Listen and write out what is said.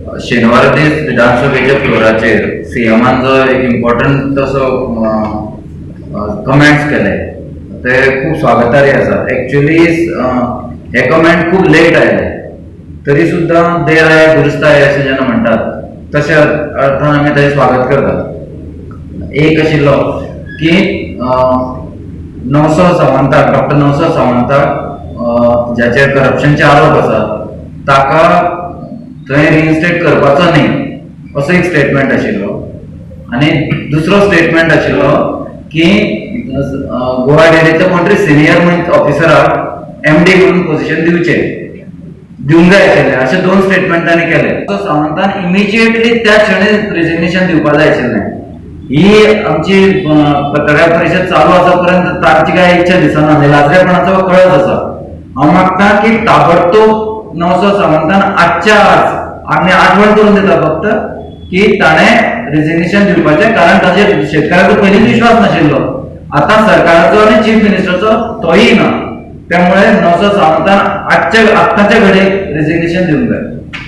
शेनवार दीस विधानसभेच्या फ्लोराचेर सीएमान जो एक इम्पॉर्टंट तसो कमेंट्स केले ते खूप स्वागतार्ह आसा. एक्चुअली हे कमेंट खूप लेट आयले तरी सुद्धा देर आहे दुरुस्त आहे असे जेन्ना म्हणतात तशे अर्थान आमी ताचे स्वागत करतात. एक आशिल्लो की नवसो सावंताक डॉक्टर नवसो सावंताक ज्याचे करप्शनचे आरोप आसा ताका थंय रिइन्स्टेट करपाचो न्ही असो एक स्टेटमेंट आशिल्लो. आनी दुसरो स्टेटमेंट आशिल्लो की गोवा डेअरीचे कोणतरी सिनियर ऑफिसराक एमडी म्हणून पोझिशन दिवंक जाय आशिल्लें अशें दोन स्टेटमेंटांनी केले. सावंतान इमिजिएटली त्या क्षणी रिजिग्नेशन दिवपाक जाय आशिल्लें. ही आमची पत्रकार परिशद चालू आसा पर्यंत ताची काय इच्छा दिसना, निलाद्रेपणाचो कळस आसा. हांव मागता की ताबडतोब नवसो सावंतान आजच्या आज आमी आठवण करून दिता फक्त की ताणें रिजिग्नेशन दिवपाचें, कारण ताचेर शेतकाराचो पयलींच विश्वास नाशिल्लो. आतां सरकाराचो आनी चीफ मिनिस्टरचो तोयी ना. त्यामुळे नवसो सावंतान आताच्या घडये रिजिग्नेशन दिवंक जाय.